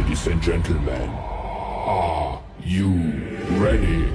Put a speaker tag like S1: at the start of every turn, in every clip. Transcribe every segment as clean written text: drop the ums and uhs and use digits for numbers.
S1: Ladies and gentlemen, are you ready?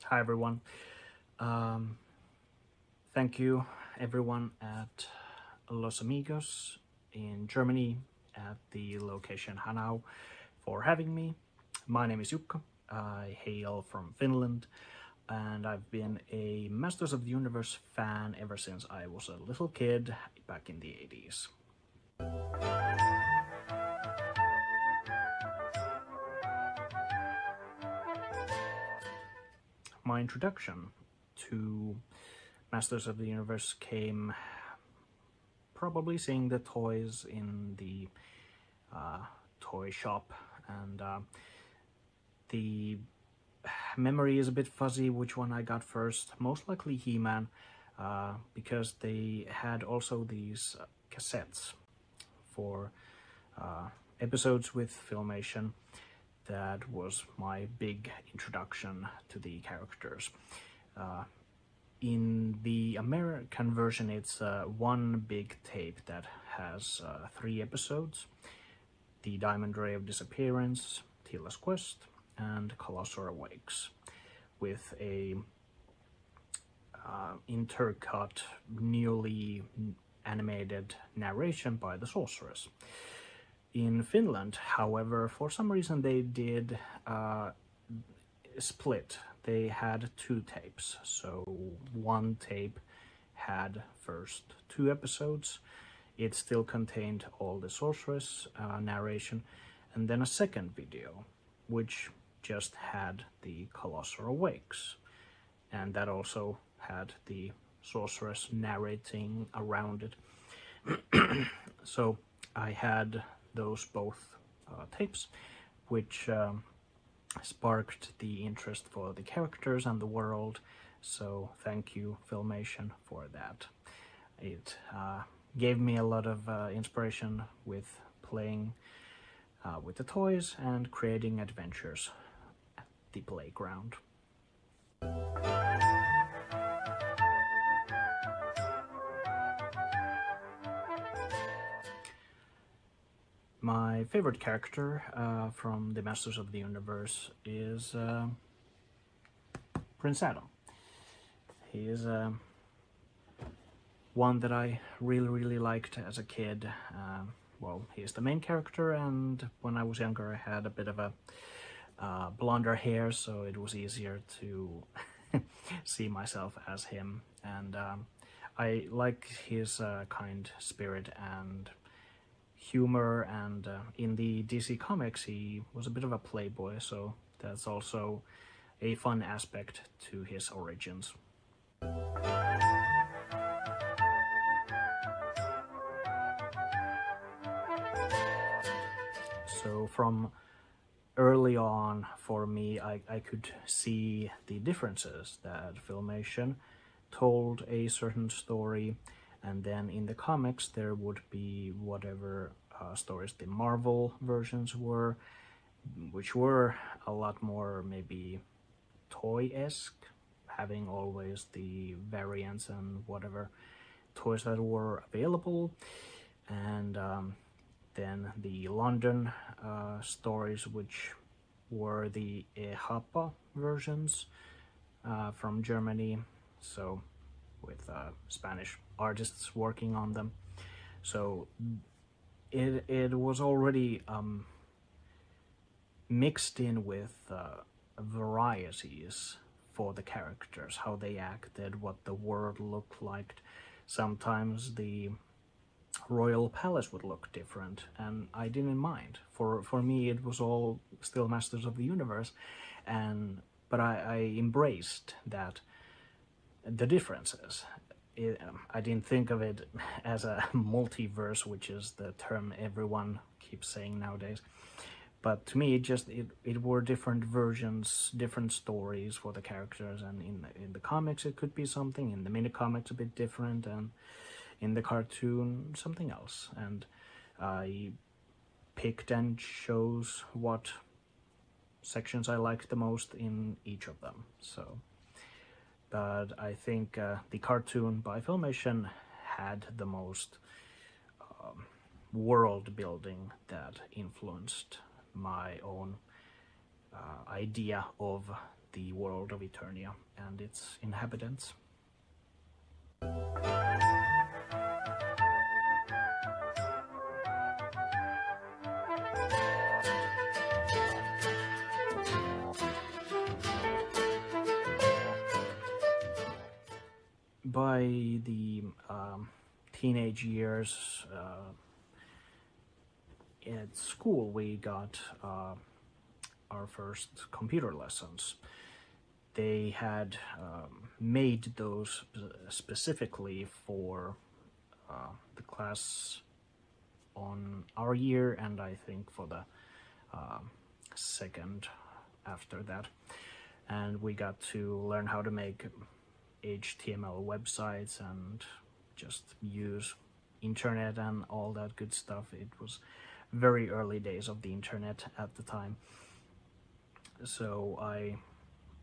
S2: Hi everyone. Thank you everyone at Los Amigos in Germany at the location Hanau for having me. My name is Jukka. I hail from Finland and I've been a Masters of the Universe fan ever since I was a little kid back in the 80s. My introduction to Masters of the Universe came probably seeing the toys in the toy shop, and the memory is a bit fuzzy which one I got first. Most likely He-Man, because they had also these cassettes for episodes with Filmation. That was my big introduction to the characters. In the American version, it's one big tape that has 3 episodes: The Diamond Ray of Disappearance, Tila's Quest, and Colossal Awakes, with a intercut, newly animated narration by the sorceress. In Finland, however, for some reason they did split. They had 2 tapes, so one tape had first 2 episodes. It still contained all the sorceress narration, and then a second video, which just had the Colossal Awakes, and that also had the sorceress narrating around it. So I had those both tapes, which sparked the interest for the characters and the world, so thank you Filmation for that. It gave me a lot of inspiration with playing with the toys and creating adventures at the playground. My favorite character from the Masters of the Universe is Prince Adam. He is one that I really liked as a kid. Well, he is the main character, and when I was younger I had a bit of a blonder hair, so it was easier to see myself as him. And I like his kind spirit and humor, and in the DC comics he was a bit of a playboy, so that's also a fun aspect to his origins. So from early on, for me, I could see the differences, that Filmation told a certain story, and then in the comics there would be whatever stories the Marvel versions were, which were a lot more maybe toy-esque, having always the variants and whatever toys that were available. And then the London stories, which were the EHAPA versions from Germany, so with Spanish artists working on them. So it was already mixed in with varieties for the characters, how they acted, what the world looked like. Sometimes the royal palace would look different, and I didn't mind. For me, it was all still Masters of the Universe, but I embraced that, the differences. I didn't think of it as a multiverse, which is the term everyone keeps saying nowadays. But to me, it were different versions, different stories for the characters, and in the comics it could be something, in the mini comics a bit different, and in the cartoon something else. And I picked and chose what sections I liked the most in each of them. So, but I think the cartoon by Filmation had the most world building that influenced my own idea of the world of Eternia and its inhabitants. By the teenage years, at school we got our first computer lessons. They had made those specifically for the class on our year, and I think for the second after that. And we got to learn how to make HTML websites and just use internet and all that good stuff. It was very early days of the internet at the time. So I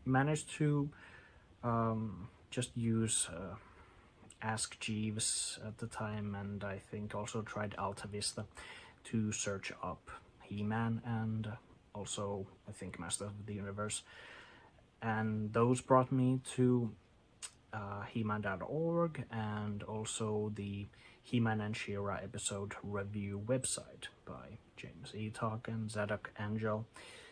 S2: managed to just use Ask Jeeves at the time, and I think also tried Alta Vista to search up He-Man and also I think Master of the Universe. And those brought me to He-Man.org and also the He-Man and She-Ra episode review website by James Eatock and Zadok Angel.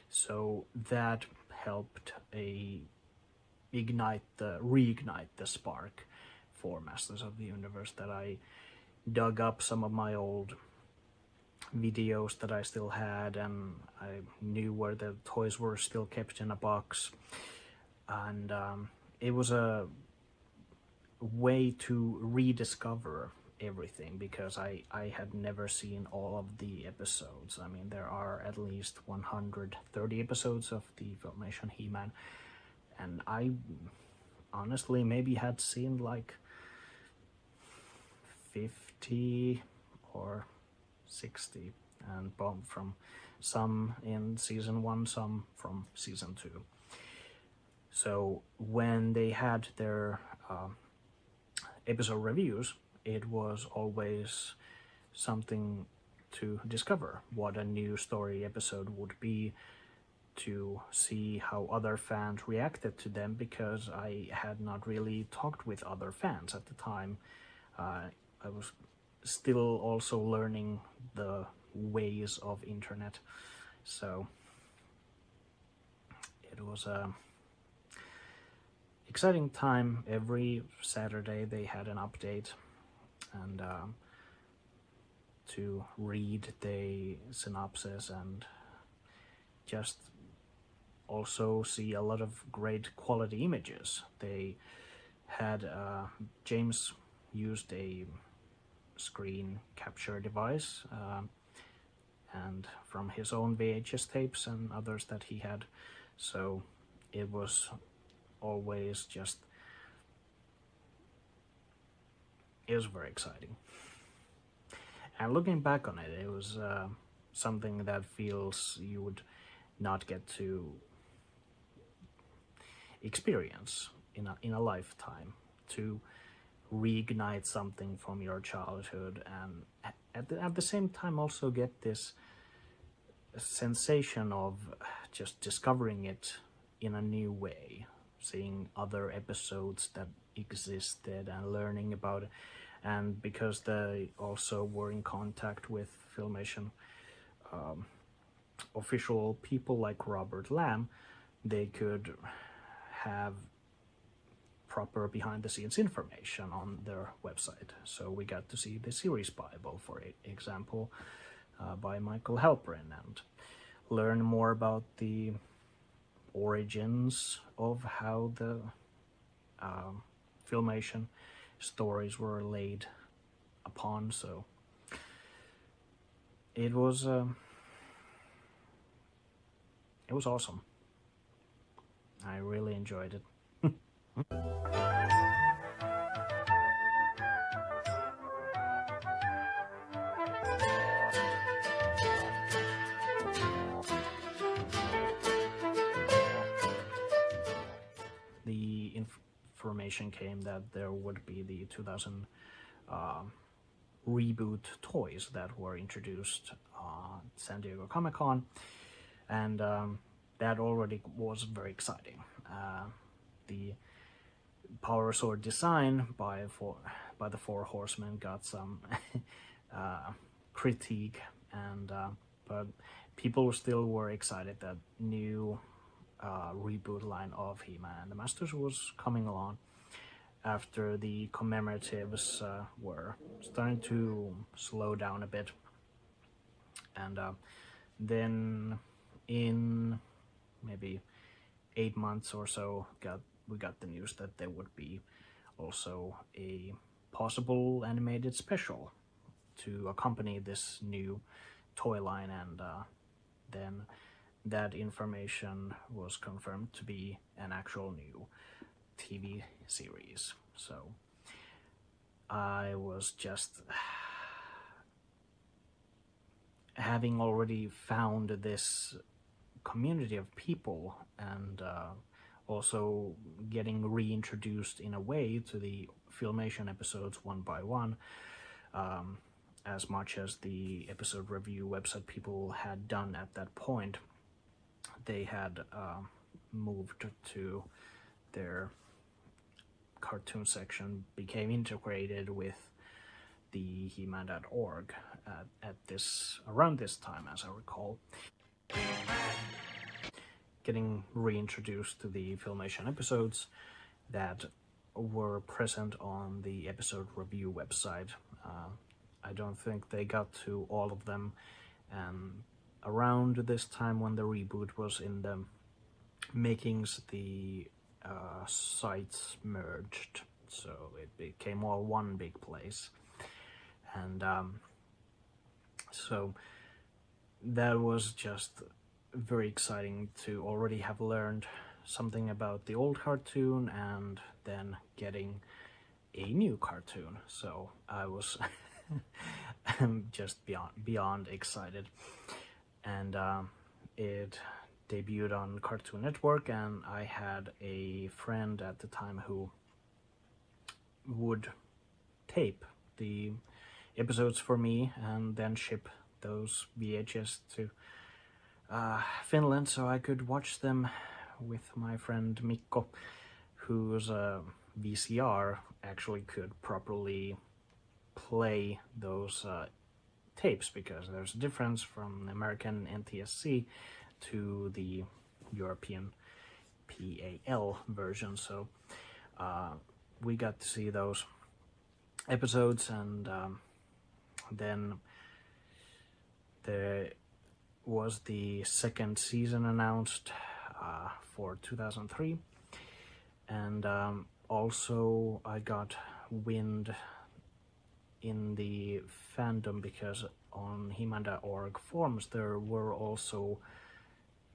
S2: So that helped reignite the spark for Masters of the Universe, that I dug up some of my old videos that I still had, and I knew where the toys were still kept in a box. And it was a way to rediscover everything, because I had never seen all of the episodes. I mean, there are at least 130 episodes of the Filmation He-Man, and I honestly maybe had seen like 50 or 60, and from some in season 1, some from season 2. So when they had their episode reviews, it was always something to discover what a new story episode would be, to see how other fans reacted to them, because I had not really talked with other fans at the time. I was still also learning the ways of internet, so it was a exciting time. Every Saturday they had an update, and to read the synopsis and just also see a lot of great quality images. They had James used a screen capture device and from his own VHS tapes and others that he had, so it was always just, it was very exciting. And looking back on it, it was something that feels you would not get to experience in a lifetime, to reignite something from your childhood, and at the same time also get this sensation of just discovering it in a new way, seeing other episodes that existed and learning about it. And because they also were in contact with Filmation official people like Robert Lamb, they could have proper behind-the-scenes information on their website. So we got to see the series Bible, for example, by Michael Halperin, and learn more about the origins of how the Filmation stories were laid upon. So it was awesome. I really enjoyed it. The information came that there would be the 2000 reboot toys that were introduced at San Diego Comic-Con, and that already was very exciting. The Power Sword design by the Four Horsemen got some critique, and but people still were excited that new reboot line of He-Man and the Masters was coming along after the commemoratives were starting to slow down a bit. And then in maybe 8 months or so, we got the news that there would be also a possible animated special to accompany this new toy line, and then that information was confirmed to be an actual new TV series. So I was just, having already found this community of people, and also getting reintroduced in a way to the Filmation episodes one by one, as much as the episode review website people had done at that point. They had moved to their cartoon section, became integrated with the He-Man.org around this time, as I recall. Getting reintroduced to the Filmation episodes that were present on the episode review website. I don't think they got to all of them, and around this time when the reboot was in the makings, the sites merged, so it became all one big place. And so that was just very exciting to already have learned something about the old cartoon and then getting a new cartoon. So I was just beyond excited. And it debuted on Cartoon Network, and I had a friend at the time who would tape the episodes for me and then ship those VHS to Finland so I could watch them with my friend Mikko, whose VCR actually could properly play those tapes, because there's a difference from the American NTSC to the European PAL version. So we got to see those episodes, and then there was the second season announced for 2003, and also I got wind in the fandom because on He-Man.org forums there were also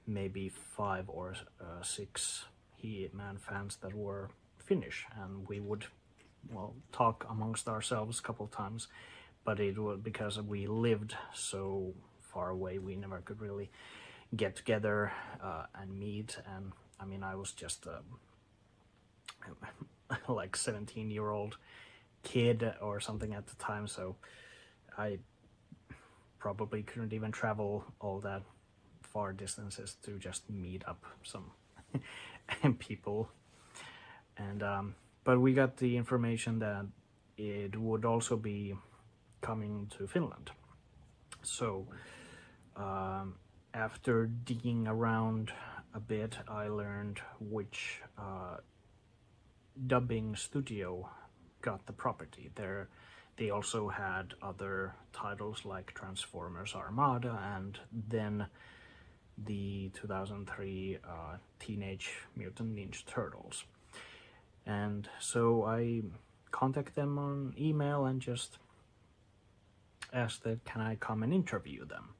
S2: maybe 5 or 6 He-Man fans that were Finnish, and we would, well, talk amongst ourselves a couple times, but it was because we lived so far away, we never could really get together and meet. And I mean, I was just like 17-year-old kid or something at the time, so I probably couldn't even travel all that far distances to just meet up some people. And but we got the information that it would also be coming to Finland. So after digging around a bit, I learned which dubbing studio got the property. They also had other titles like Transformers Armada and then the 2003 Teenage Mutant Ninja Turtles. And so I contacted them on email and just asked that can I come and interview them.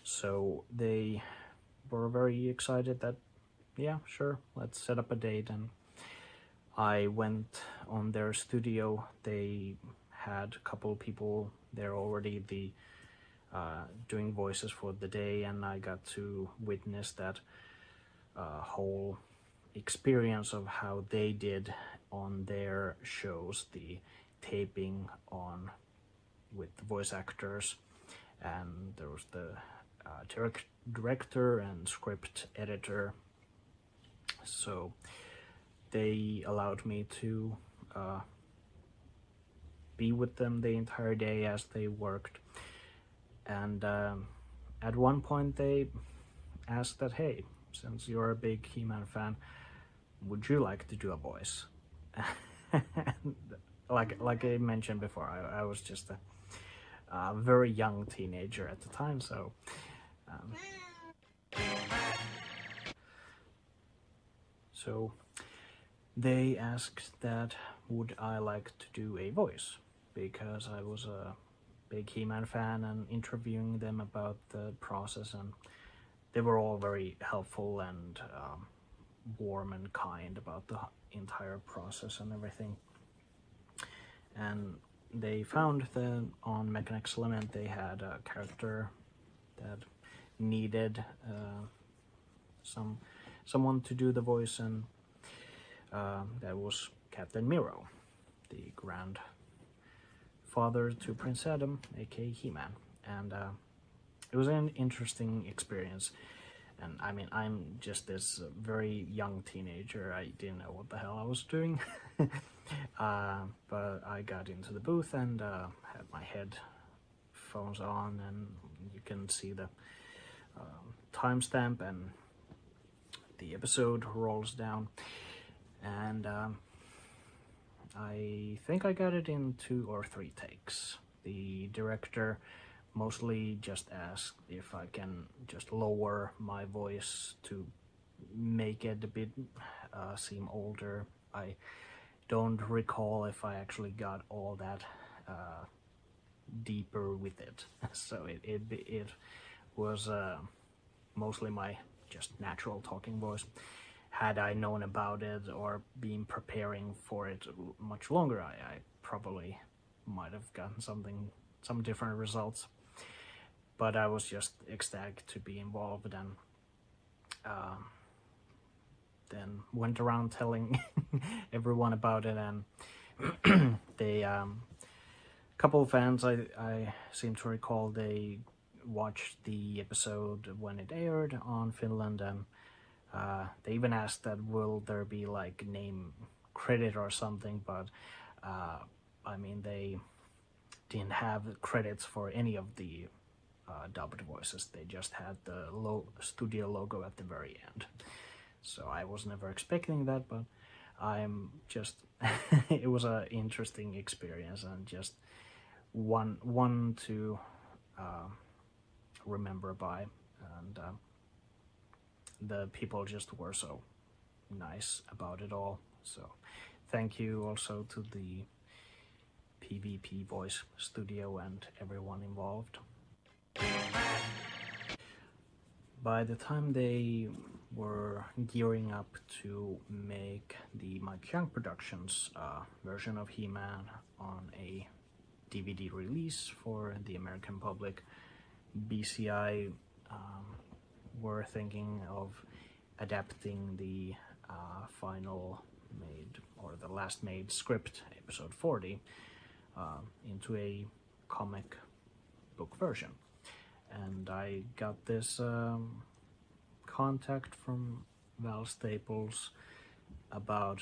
S2: So they were very excited that, yeah, sure, let's set up a date. And I went on their studio. They had a couple people there already doing voices for the day, and I got to witness that whole experience of how they did on their shows, the taping on with the voice actors, and there was the director and script editor. So they allowed me to be with them the entire day as they worked. And at one point they asked that, hey, since you're a big He-Man fan, would you like to do a voice? like I mentioned before, I was just a very young teenager at the time, so so they asked that would I like to do a voice, because I was a big He-Man fan, and interviewing them about the process, and they were all very helpful and warm and kind about the entire process and everything. And they found that on Mechanics Element they had a character that needed someone to do the voice, and that was Captain Miro, the grandfather to Prince Adam, aka He-Man. And it was an interesting experience. And I mean, I'm just this very young teenager. I didn't know what the hell I was doing. But I got into the booth and had my headphones on, and you can see the timestamp, and the episode rolls down. And I think I got it in 2 or 3 takes. The director mostly just asked if I can just lower my voice to make it a bit seem older. I don't recall if I actually got all that deeper with it. So it was mostly my just natural talking voice. Had I known about it or been preparing for it much longer, I probably might have gotten some different results. But I was just ecstatic to be involved, and then went around telling everyone about it. And they couple of fans, I seem to recall, they watched the episode when it aired on Finland, and they even asked that will there be like name credit or something, but I mean, they didn't have credits for any of the dubbed voices. They just had the studio logo at the very end. So I was never expecting that, but I'm just it was an interesting experience, and just one to remember by, and the people just were so nice about it all. So thank you also to the PvP Voice Studio and everyone involved. By the time they were gearing up to make the Mike Young Productions version of He-Man on a DVD release for the American public, BCI were thinking of adapting the final made, or the last made script, episode 40, into a comic book version. And I got this contact from Val Staples about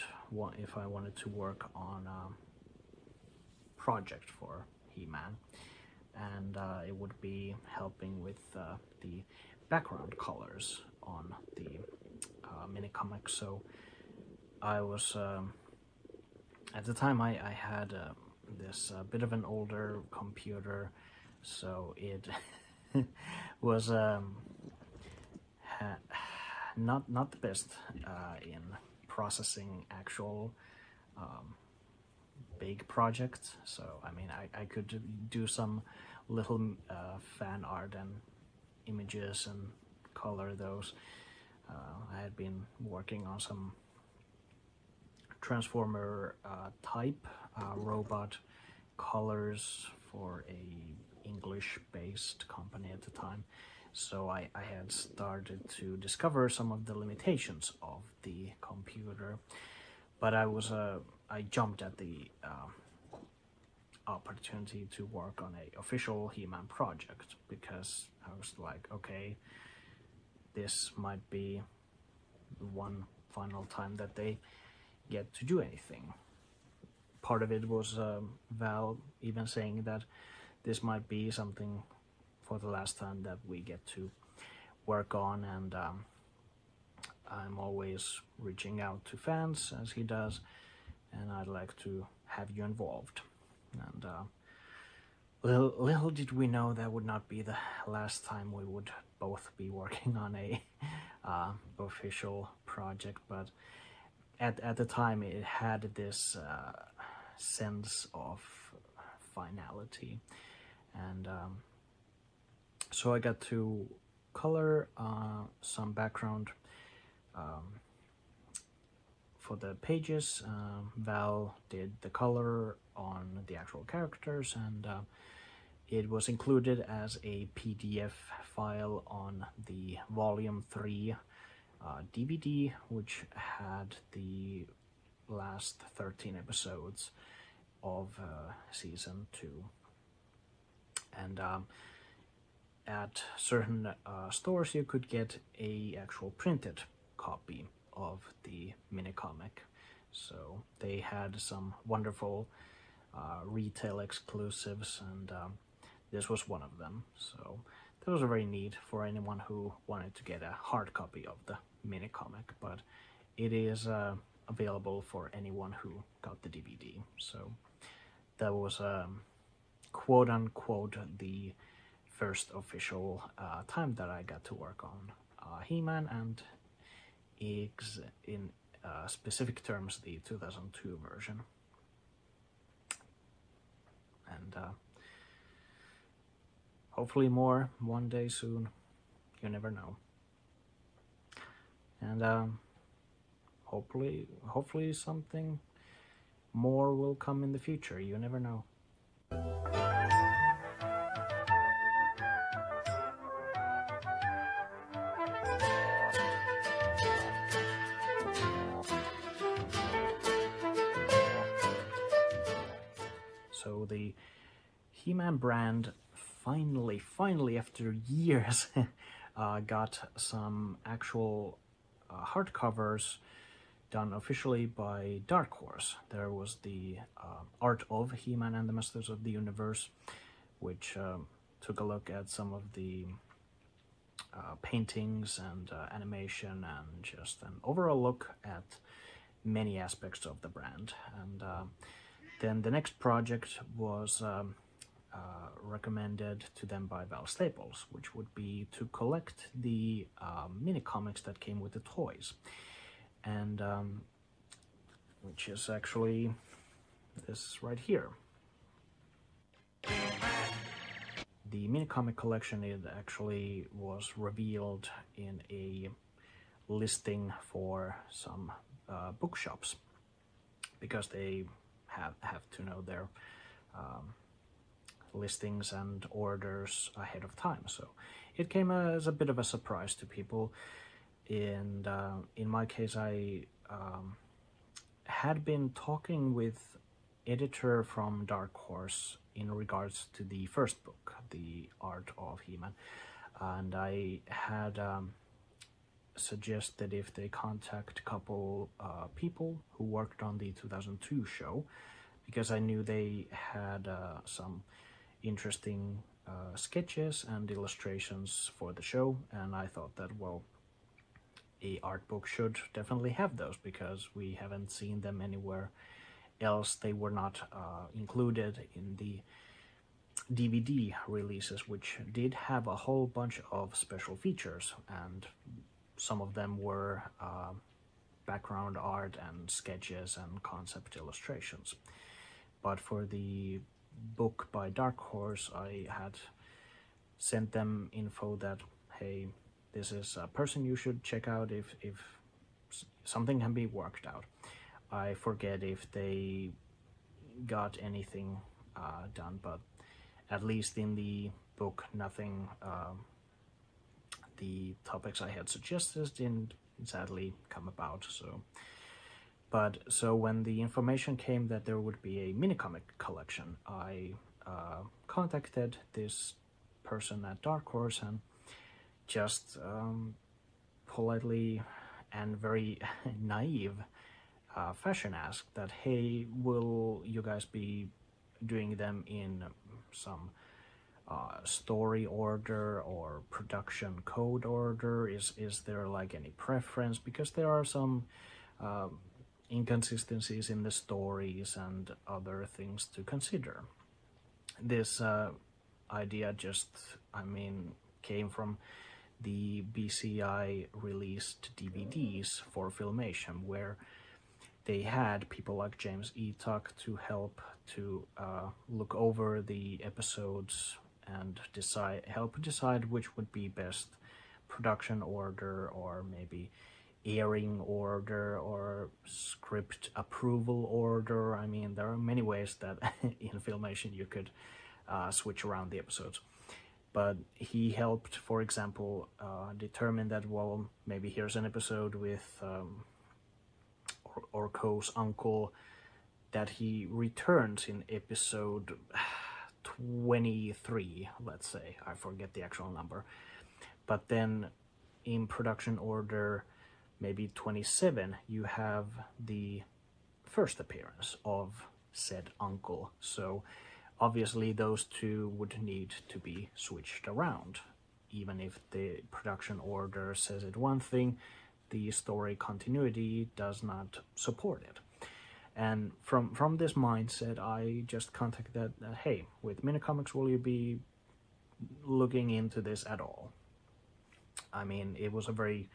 S2: if I wanted to work on a project for He-Man, and it would be helping with the background colors on the mini comic. So I was at the time I had this bit of an older computer, so it was not the best in processing actual big projects. So I mean, I could do some little fan art and images and color those. I had been working on some Transformer type robot colors for a English-based company at the time, so I had started to discover some of the limitations of the computer, but I jumped at the opportunity to work on a official He-Man project, because I was like, okay, this might be one final time that they get to do anything. Part of it was Val even saying that this might be something for the last time that we get to work on, and I'm always reaching out to fans, as he does, and I'd like to have you involved. And little did we know that would not be the last time we would both be working on a official project, but at the time it had this sense of finality. And so I got to color some background for the pages. Val did the color on the actual characters, and it was included as a PDF file on the Volume 3 DVD, which had the last 13 episodes of Season 2. And at certain stores you could get a actual printed copy of the mini-comic. So they had some wonderful retail exclusives, and this was one of them. So that was very neat for anyone who wanted to get a hard copy of the mini-comic, but it is available for anyone who got the DVD. So that was quote-unquote the first official time that I got to work on He-Man, and in specific terms the 2002 version. And hopefully more one day soon, you never know. And hopefully something more will come in the future, you never know. So the He-Man brand finally after years got some actual hardcovers done officially by Dark Horse. There was the Art of He-Man and the Masters of the Universe, which took a look at some of the paintings and animation, and just an overall look at many aspects of the brand. And then the next project was recommended to them by Val Staples, which would be to collect the mini comics that came with the toys, and which is actually this right here. The mini comic collection, it actually was revealed in a listing for some bookshops, because they have to know their listings and orders ahead of time. So it came as a bit of a surprise to people. And in my case, I had been talking with editor from Dark Horse in regards to the first book, The Art of He-Man, and I had suggested if they contact a couple people who worked on the 2002 show, because I knew they had some interesting sketches and illustrations for the show, and I thought that, well, a art book should definitely have those, because we haven't seen them anywhere else. They were not included in the DVD releases, which did have a whole bunch of special features, and some of them were background art and sketches and concept illustrations. But for the book by Dark Horse, I had sent them info that, hey, this is a person you should check out if something can be worked out. I forget if they got anything done, but at least in the book, nothing, the topics I had suggested didn't sadly come about. So when the information came that there would be a mini comic collection, I contacted this person at Dark Horse and just politely and very naive fashion asked that, hey, will you guys be doing them in some story order or production code order? Is there like any preference? Because there are some inconsistencies in the stories and other things to consider. This idea just, came from the BCI released DVDs for Filmation, where they had people like James E. Tuck to help to look over the episodes and help decide which would be best production order, or maybe airing order, or script approval order. There are many ways that in Filmation you could switch around the episodes. But he helped, for example, determine that, well, maybe here's an episode with Orko's uncle that he returns in episode 23, let's say. I forget the actual number. But then in production order, maybe 27, you have the first appearance of said uncle. So obviously those two would need to be switched around. Even if the production order says it one thing, the story continuity does not support it. And from this mindset, I just contacted that, hey, with Minicomics, will you be looking into this at all? It was a very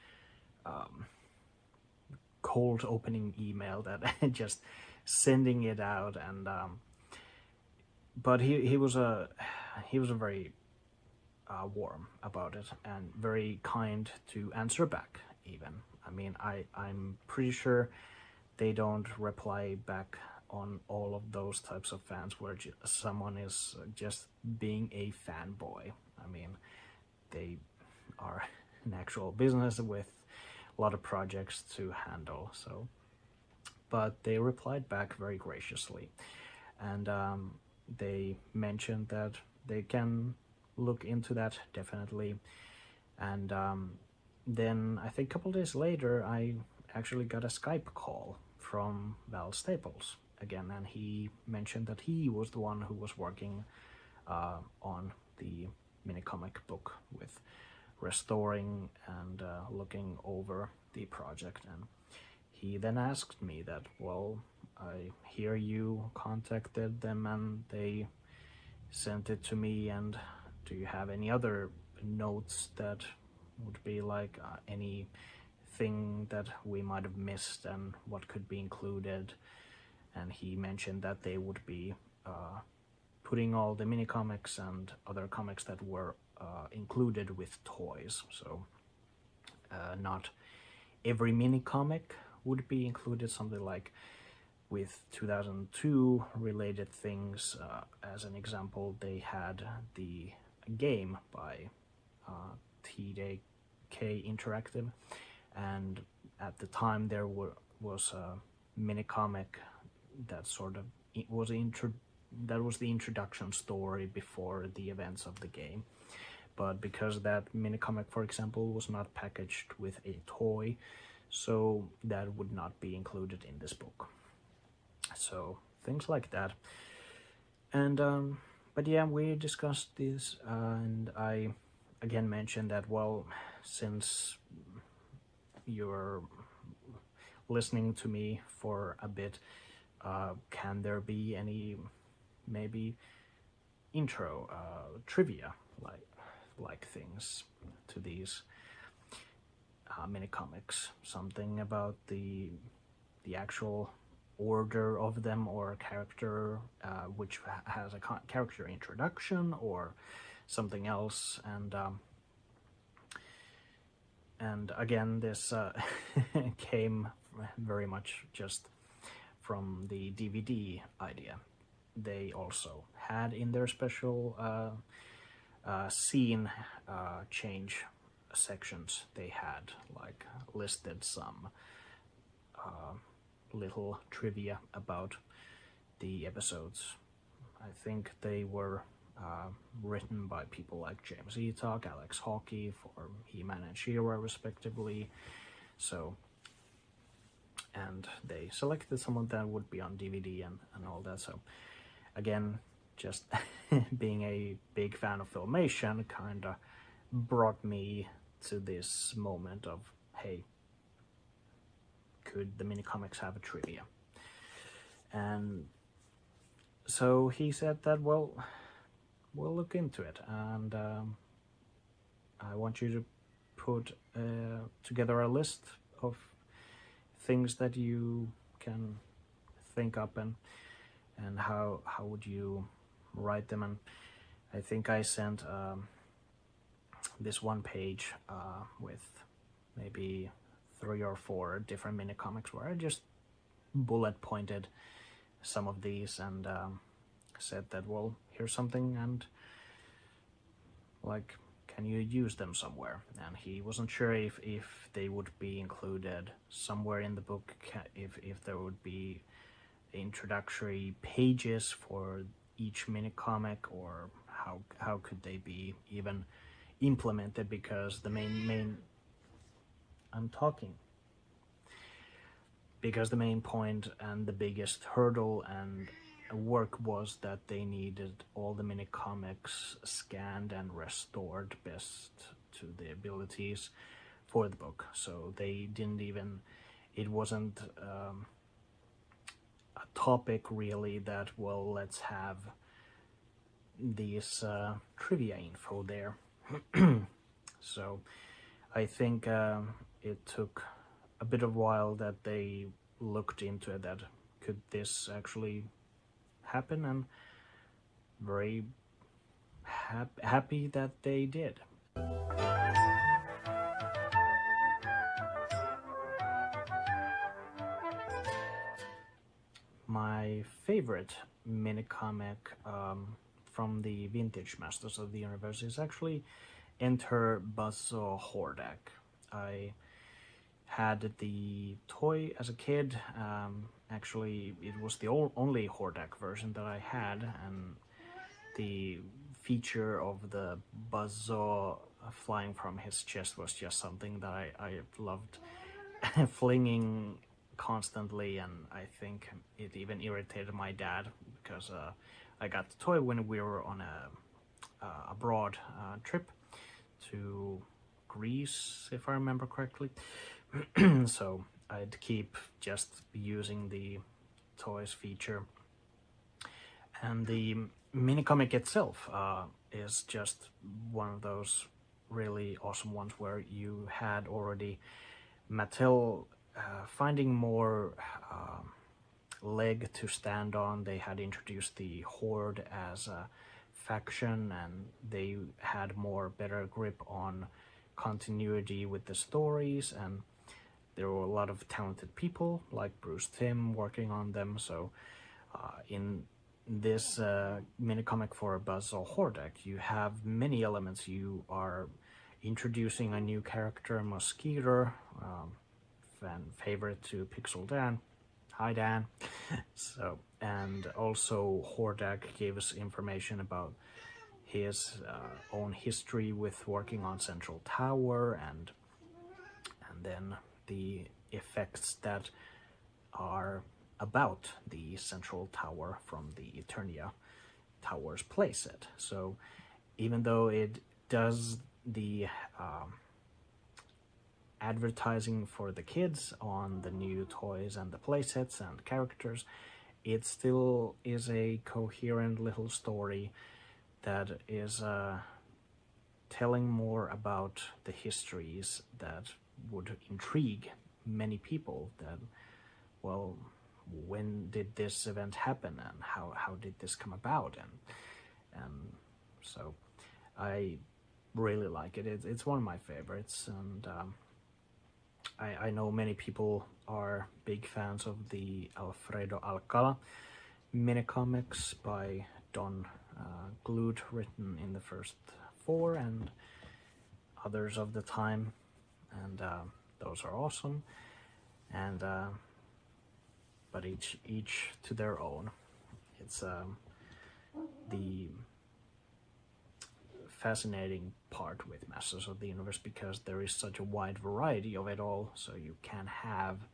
S2: cold opening email that just sending it out, and but he was very warm about it and very kind to answer back. Even I'm pretty sure they don't reply back on all of those types of fans where someone is just being a fanboy. They are an actual business with a lot of projects to handle. So, but they replied back very graciously, and they mentioned that they can look into that definitely. And then I think a couple days later, I actually got a Skype call from Val Staples again, and he mentioned that he was the one who was working on the mini-comic book with restoring and looking over the project. And he then asked me that, well, I hear you contacted them and they sent it to me. And do you have any other notes that would be like anything that we might have missed and what could be included? And he mentioned that they would be putting all the mini comics and other comics that were included with toys. So not every mini comic would be included, something like with 2002 related things. As an example, they had the game by TDK Interactive, and at the time there was a mini comic that sort of was the introduction story before the events of the game. But because that mini comic, for example, was not packaged with a toy, so that would not be included in this book. So things like that. And but yeah, we discussed this, and I again mentioned that, well, since you're listening to me for a bit, can there be any maybe intro trivia like things to these mini comics, something about the actual order of them, or character which has a character introduction or something else. And again, this came very much just from the DVD idea. They also had in their special scene change sections, they had like listed some little trivia about the episodes. I think they were written by people like James Eatock, Alex Hawkey for He-Man and She-Ra respectively. So, and they selected someone that would be on DVD and all that. So again, just being a big fan of Filmation kind of brought me to this moment of, hey, could the mini comics have a trivia? And so he said that, well, we'll look into it, and I want you to put together a list of things that you can think up, and how would you write them. And I think I sent this one page with maybe 3 or 4 different mini comics where I just bullet pointed some of these and said that, well, here's something, and like, can you use them somewhere? And he wasn't sure if they would be included somewhere in the book, if there would be introductory pages for each mini comic, or how could they be even implemented, because the main because the main point and the biggest hurdle and work was that they needed all the mini comics scanned and restored best to the abilities for the book. So they didn't even, it wasn't a topic really that, well, let's have these trivia info there. So I think it took a bit of a while that they looked into it, that could this actually happen, and very happy that they did. My favorite mini comic from the Vintage Masters of the Universe is actually Enter Buzzo Hordak. I had the toy as a kid. Actually, it was the only Hordak version that I had, and the feature of the Buzzo flying from his chest was just something that I loved flinging constantly, and I think it even irritated my dad, because I got the toy when we were on a abroad trip to Greece, if I remember correctly. So I'd keep just using the toys feature, and the minicomic itself is just one of those really awesome ones where you had already Mattel finding more leg to stand on. They had introduced the Horde as a faction, and they had better grip on continuity with the stories, and there were a lot of talented people like Bruce Timm working on them. So in this minicomic for Buzzsaw Horde, you have many elements. You are introducing a new character, Mosquito, fan favorite to Pixel Dan. Hi Dan. So, and also Hordak gave us information about his own history with working on Central Tower, and then the effects that are about the Central Tower from the Eternia Tower's playset. So even though it does the advertising for the kids on the new toys and the playsets and characters, it still is a coherent little story that is telling more about the histories that would intrigue many people. That, well, when did this event happen, and how did this come about? And so I really like it. It's one of my favorites, and I know many people are big fans of the Alfredo Alcala minicomics by Don Glued, written in the first 4, and others of the time, and those are awesome. And but each to their own. It's the fascinating part with Masters of the Universe, because there is such a wide variety of it all, so you can have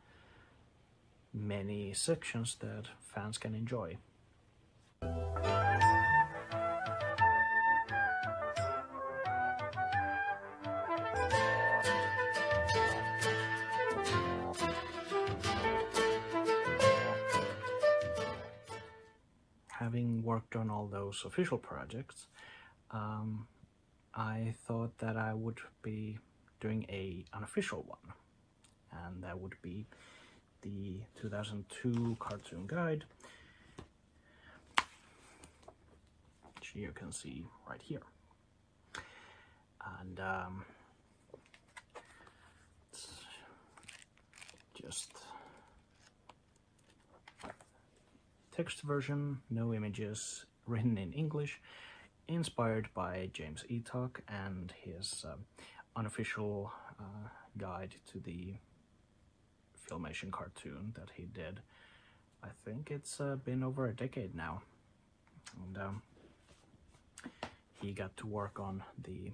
S2: many sections that fans can enjoy. Having worked on all those official projects, I thought that I would be doing an unofficial one, and that would be the 2002 cartoon guide, which you can see right here. And it's just text version, no images, written in English, inspired by James Eatock and his unofficial guide to the Filmation cartoon that he did. I think it's been over a decade now, and he got to work on the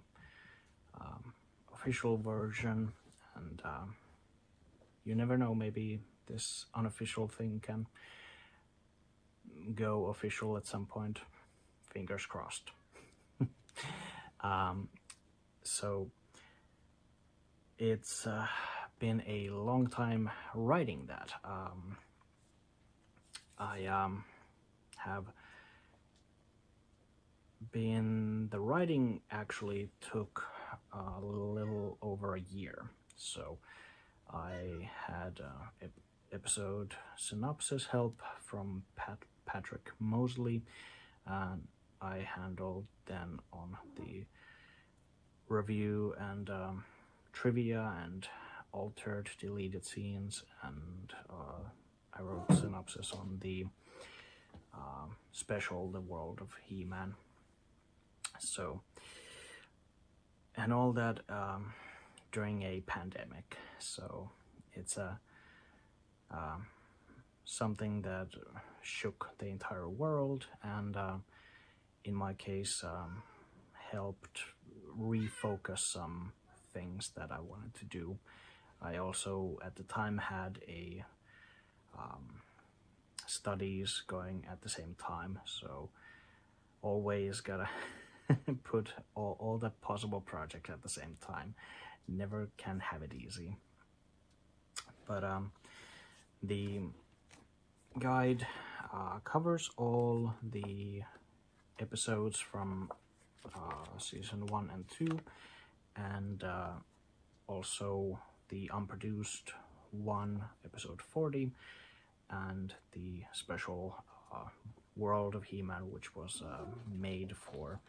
S2: official version, and you never know, maybe this unofficial thing can go official at some point. Fingers crossed. So it's been a long time writing that. I have been, the writing actually took a little over a year. So I had episode synopsis help from Patrick Mosley, and I handled then on the review and trivia and altered deleted scenes, and I wrote synopsis on the special The World of He-Man. So, and all that during a pandemic. So it's a something that shook the entire world, and in my case helped refocus some things that I wanted to do. I also at the time had a studies going at the same time, so always gotta put all the possible projects at the same time. Never can have it easy. But the guide covers all the episodes from season 1 and 2, and also the unproduced one, episode 40, and the special World of He-Man, which was made for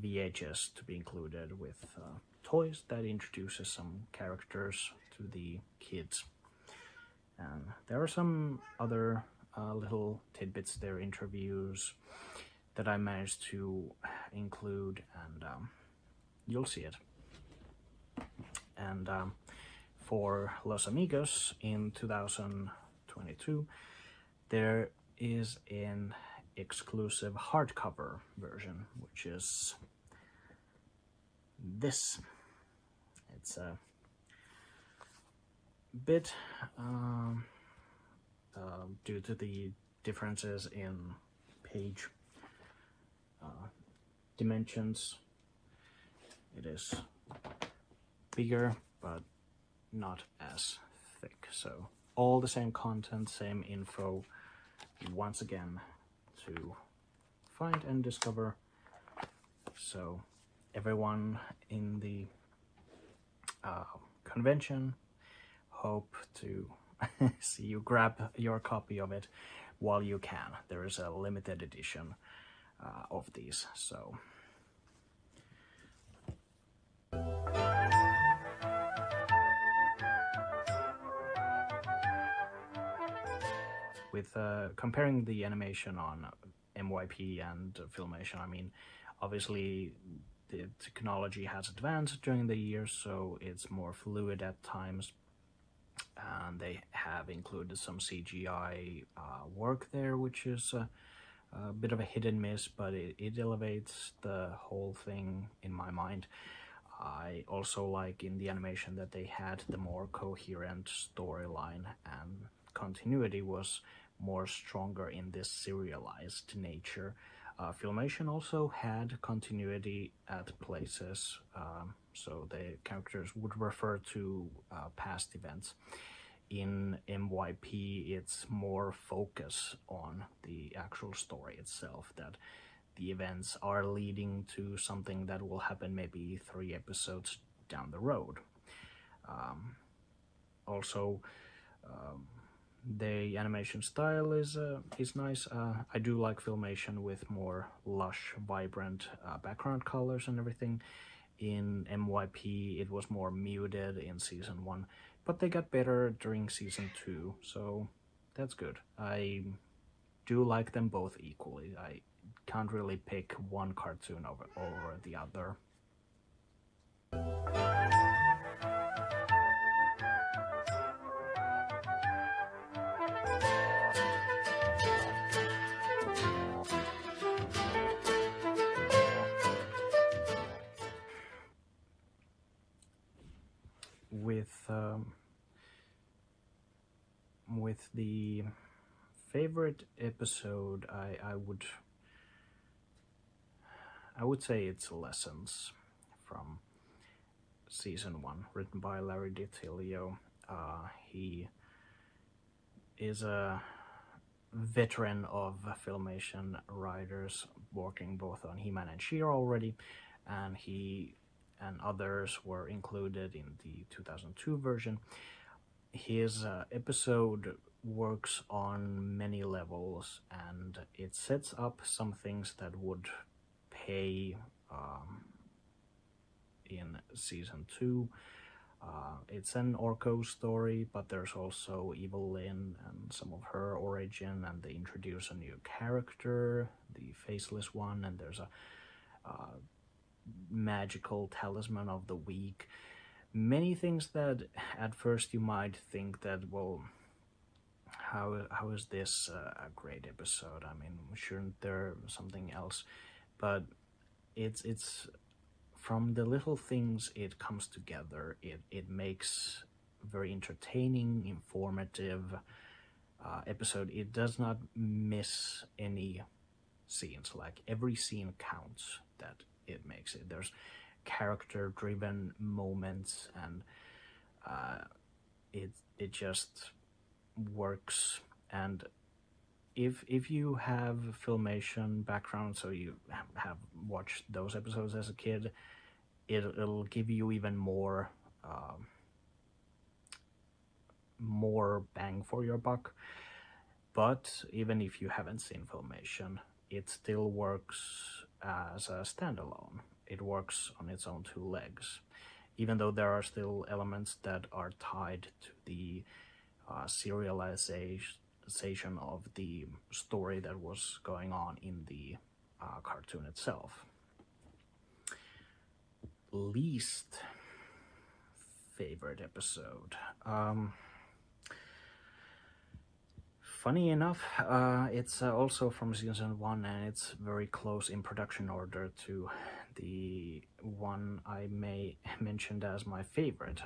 S2: VHS to be included with toys that introduces some characters to the kids. And there are some other little tidbits there, interviews that I managed to include, and you'll see it. And for Los Amigos in 2022, there is an exclusive hardcover version, which is this. It's a bit due to the differences in page dimensions. It is bigger, but not as thick. So all the same content, same info, once again to find and discover. So everyone in the convention, hope to see you grab your copy of it while you can. There is a limited edition of these, so with comparing the animation on MYP and Filmation, I mean, obviously the technology has advanced during the years, so it's more fluid at times, and they have included some CGI work there, which is a bit of a hit and miss, but it elevates the whole thing in my mind. I also like in the animation that they had the more coherent storyline, and continuity was more stronger in this serialized nature. Filmation also had continuity at places, so the characters would refer to past events. In MYP, it's more focus on the actual story itself, that the events are leading to something that will happen maybe 3 episodes down the road. Also, the animation style is nice. I do like Filmation with more lush, vibrant background colors and everything. In MYP, it was more muted in season 1, but they got better during season 2, so that's good. I do like them both equally. I can't really pick one cartoon over the other. With the favorite episode, I would say it's Lessons from season 1, written by Larry DiTilio. He is a veteran of Filmation writers, working both on He-Man and She-Ra already, and he and others were included in the 2002 version. His episode works on many levels, and it sets up some things that would pay in season 2. It's an Orko story, but there's also Evil Lynn and some of her origin, and they introduce a new character, the Faceless One, and there's a magical talisman of the week. Many things that at first you might think that, well, how is this a great episode? I mean, shouldn't there something else? But it's from the little things it comes together. It makes very entertaining, informative episode. It does not miss any scenes. Like, every scene counts that it makes it. There's character-driven moments, and it just works. And if you have Filmation background, so you have watched those episodes as a kid, it'll give you even more more bang for your buck. But even if you haven't seen Filmation, it still works as a standalone. It works on its own two legs, even though there are still elements that are tied to the serialization of the story that was going on in the cartoon itself. Least favorite episode. Funny enough, it's also from season 1, and it's very close in production order to the one I may mentioned as my favorite.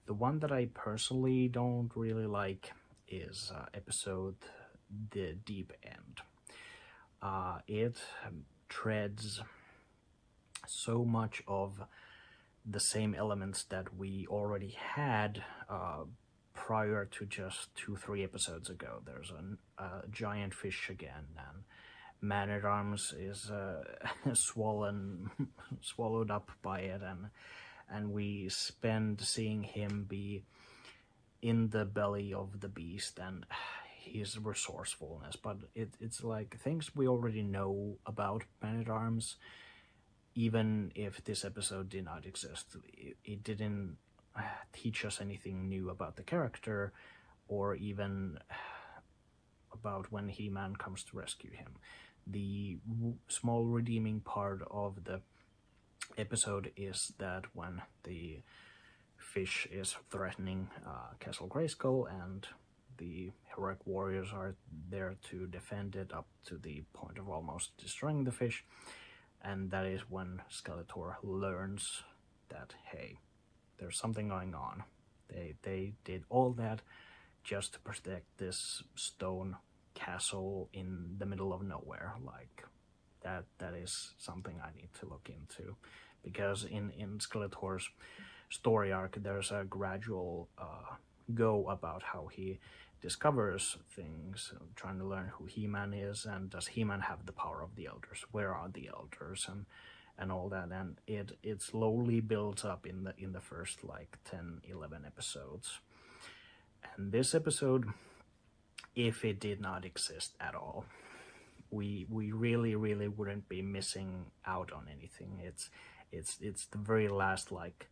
S2: The one that I personally don't really like is episode The Deep End. It treads so much of the same elements that we already had prior to just 2-3 episodes ago. There's a giant fish again, and Man-at-Arms is swallowed up by it, and we spend seeing him be in the belly of the beast and his resourcefulness. But it's like things we already know about Man-at-Arms. Even if this episode did not exist, it didn't teach us anything new about the character, or even about when He-Man comes to rescue him. The small redeeming part of the episode is that when the fish is threatening Castle Grayskull, and the heroic warriors are there to defend it up to the point of almost destroying the fish, and that is when Skeletor learns that, hey, there's something going on. They did all that just to protect this stone castle in the middle of nowhere. Like, that is something I need to look into, because in Skeletor's story arc, there's a gradual go about how he discovers things, trying to learn who He-Man is, and does He-Man have the power of the Elders? Where are the Elders? And all that, and it slowly builds up in the first like 10-11 episodes. And this episode, if it did not exist at all, we really wouldn't be missing out on anything. It's the very last like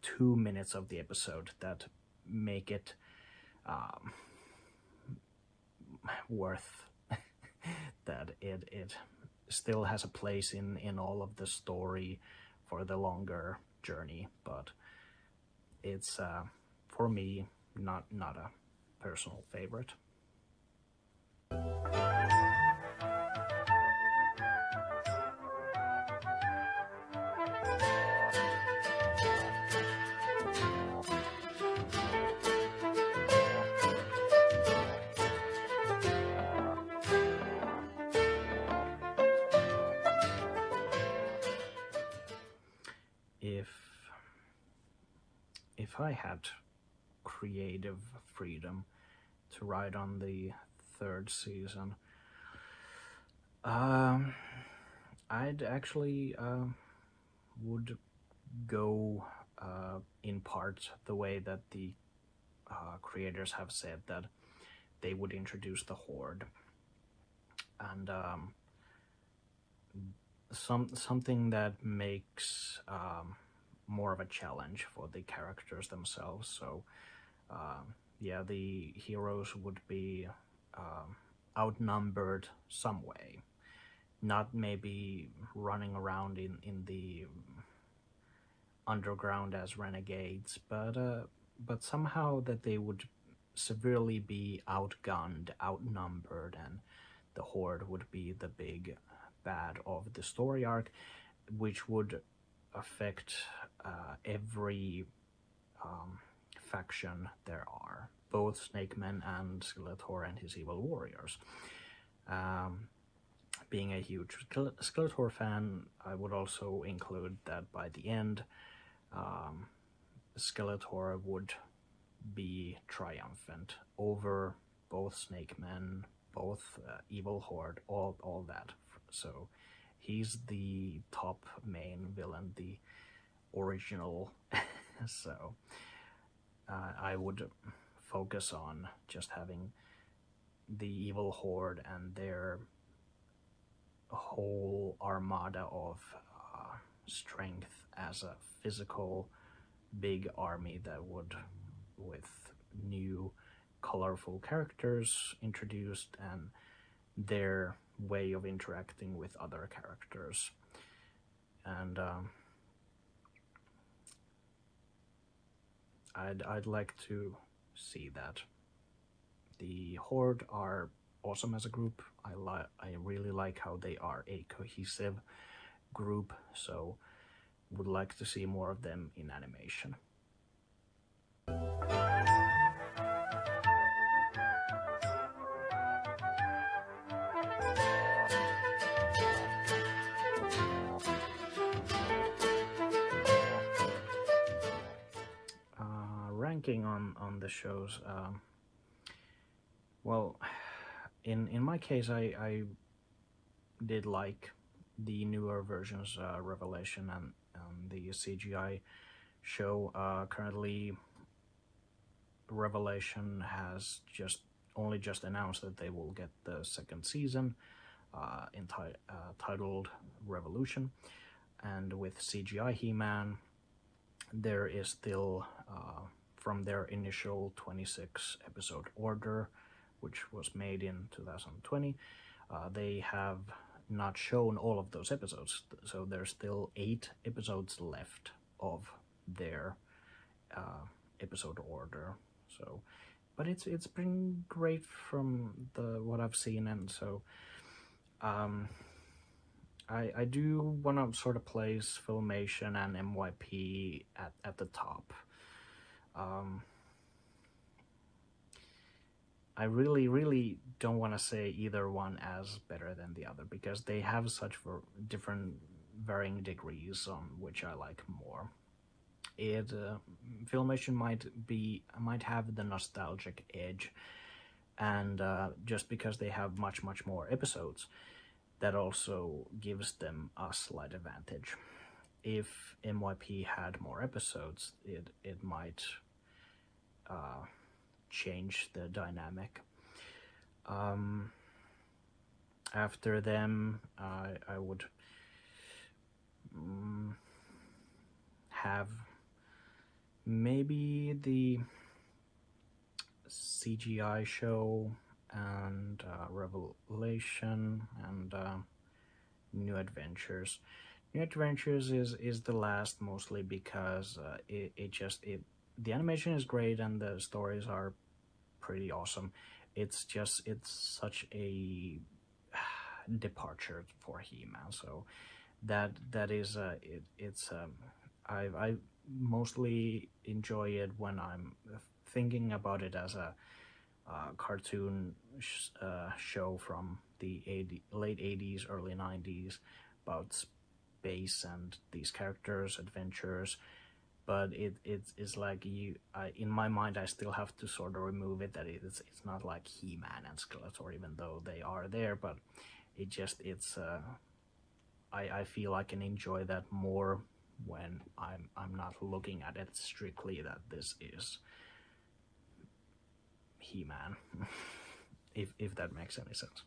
S2: 2 minutes of the episode that make it worth that it still has a place in all of the story for the longer journey. But it's for me not a personal favorite. If I had creative freedom to write on the 3rd season, I'd actually would go in part the way that the creators have said, that they would introduce the Horde, and something that makes more of a challenge for the characters themselves. So yeah, the heroes would be outnumbered some way, not maybe running around in the underground as renegades, but somehow that they would severely be outgunned, outnumbered, and the Horde would be the big bad of the story arc, which would affect every faction there are, both Snake Men and Skeletor and his evil warriors. Being a huge Skeletor fan, I would also include that by the end, Skeletor would be triumphant over both Snake Men, both Evil Horde, all that. So he's the top main villain, the original. So I would focus on just having the Evil Horde and their whole armada of strength as a physical big army that would, with new colorful characters introduced and their way of interacting with other characters. And I'd like to see that. The Horde are awesome as a group. I really like how they are a cohesive group, so would like to see more of them in animation. Ranking on the shows. Well, in my case, I did like the newer versions, Revelation and the CGI show. Currently, Revelation has only just announced that they will get the second season, titled Revolution, and with CGI He-Man, there is still from their initial 26 episode order, which was made in 2020, they have not shown all of those episodes, so there's still 8 episodes left of their episode order. So, but it's been great from what I've seen, and so I do want to sort of place Filmation and MYP at the top. I really don't want to say either one as better than the other, because they have such different varying degrees on which I like more. Filmation might have the nostalgic edge, and just because they have much more episodes, that also gives them a slight advantage. If MYP had more episodes, it might change the dynamic. After them, I would have maybe the CGI show and Revelation and New Adventures. New Adventures is the last, mostly because the animation is great and the stories are pretty awesome. It's such a departure for He-Man, so that is I mostly enjoy it when I'm thinking about it as a cartoon show from the late 80s, early 90s, about space and these characters' adventures. But it's like in my mind, I still have to sort of remove it, that it's not like He-Man and Skeletor, even though they are there, but I feel I can enjoy that more when I'm not looking at it strictly that this is He-Man, if that makes any sense.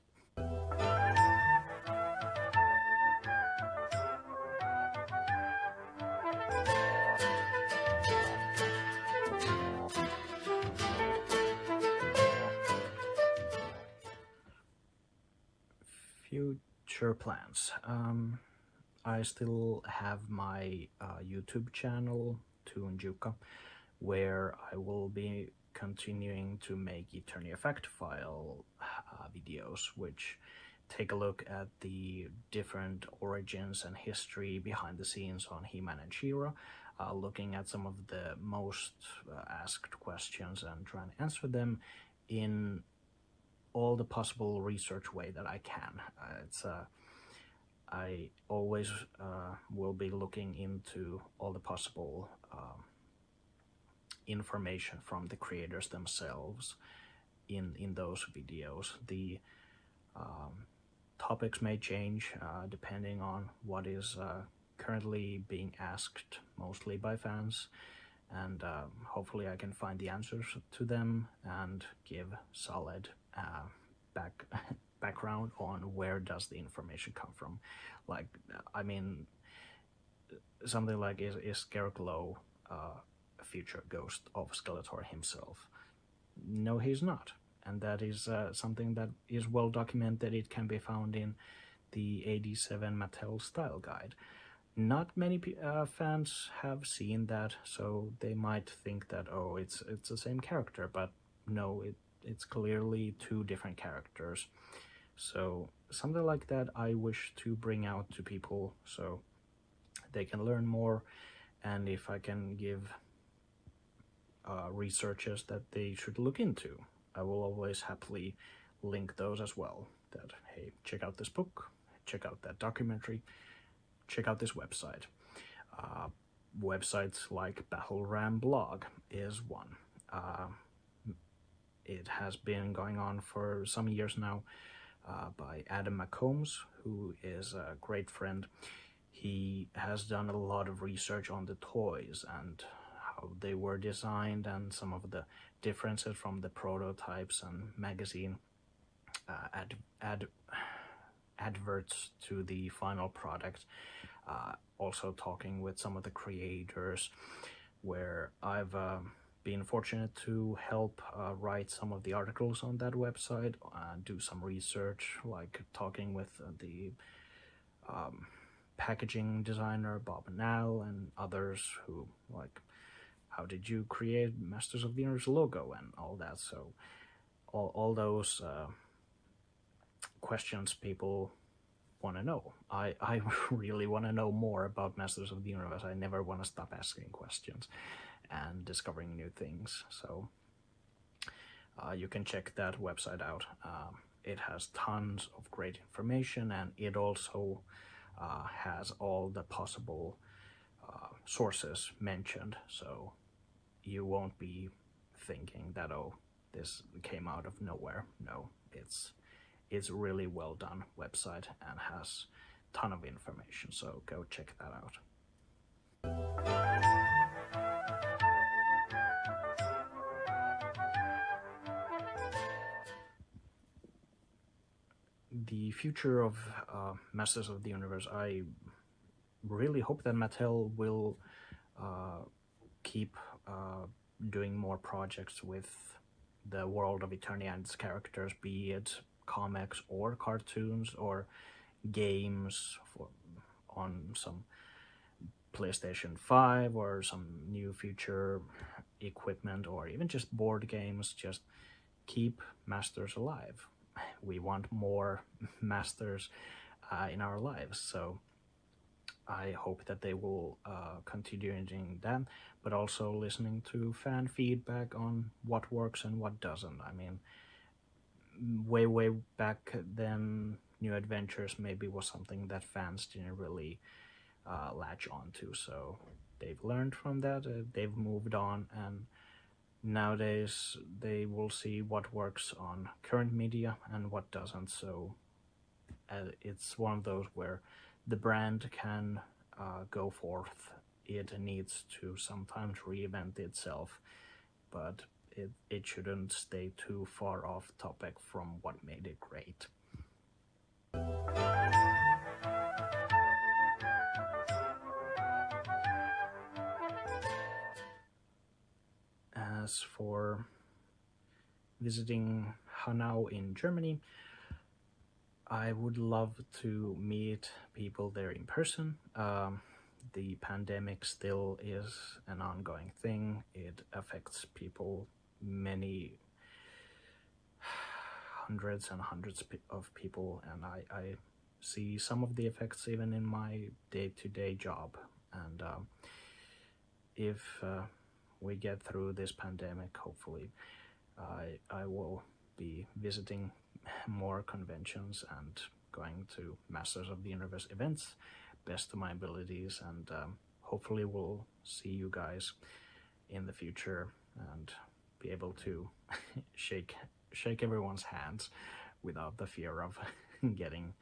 S2: Future plans. I still have my YouTube channel, Jukka, where I will be continuing to make Eternia Fact File videos, which take a look at the different origins and history behind the scenes on He-Man and She-Ra, looking at some of the most asked questions and trying to answer them in all the possible research way that I can. I always will be looking into all the possible information from the creators themselves, in those videos. The topics may change depending on what is currently being asked, mostly by fans, and hopefully I can find the answers to them and give solid background on where does the information come from. Like, I mean, something like, is Scarecrow a future ghost of Skeletor himself? No, he's not. And that is something that is well documented. It can be found in the 87 Mattel Style Guide. Not many fans have seen that, so they might think that, oh, it's the same character, but no, it's clearly two different characters. So something like that I wish to bring out to people so they can learn more, and if I can give researches that they should look into, I will always happily link those as well. That, hey, check out this book, check out that documentary, check out this website. Websites like Battle Ram Blog is one. It has been going on for some years now by Adam McCombs, who is a great friend. He has done a lot of research on the toys and how they were designed and some of the differences from the prototypes and magazine adverts to the final product. Also talking with some of the creators, where I've been fortunate to help write some of the articles on that website, do some research, like talking with the packaging designer Bob and Al and others who, like, how did you create Masters of the Universe logo and all that. So all those questions people want to know. I really want to know more about Masters of the Universe. I never want to stop asking questions and discovering new things. So you can check that website out. It has tons of great information, and it also has all the possible sources mentioned, so you won't be thinking that, oh, this came out of nowhere. No, it's a really well done website and has a ton of information, so go check that out. The future of Masters of the Universe, I really hope that Mattel will keep doing more projects with the world of Eternia and its characters, be it comics or cartoons or games on some PlayStation 5 or some new future equipment, or even just board games. Just keep Masters alive. We want more Masters in our lives, so I hope that they will continue doing that, but also listening to fan feedback on what works and what doesn't. I mean, way back then, New Adventures maybe was something that fans didn't really latch on to, so they've learned from that, they've moved on, and nowadays they will see what works on current media and what doesn't. So it's one of those where the brand can go forth. It needs to sometimes reinvent itself, but it shouldn't stay too far off topic from what made it great. As for visiting Hanau in Germany, I would love to meet people there in person. The pandemic still is an ongoing thing. It affects people, many hundreds and hundreds of people, and I see some of the effects even in my day-to-day job. And if we get through this pandemic, hopefully, I will be visiting more conventions and going to Masters of the Universe events, best of my abilities, and hopefully we'll see you guys in the future and be able to shake shake everyone's hands without the fear of getting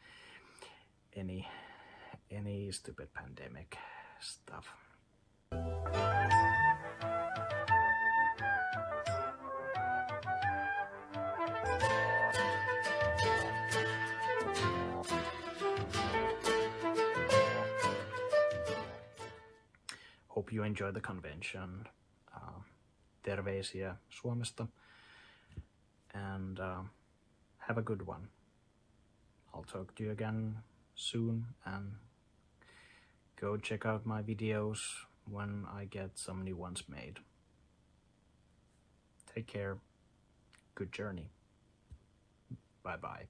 S2: any stupid pandemic stuff. Hope you enjoyed the convention. Terveisiä Suomesta, and have a good one. I'll talk to you again soon, and go check out my videos when I get some new ones made. Take care. Good journey. Bye bye.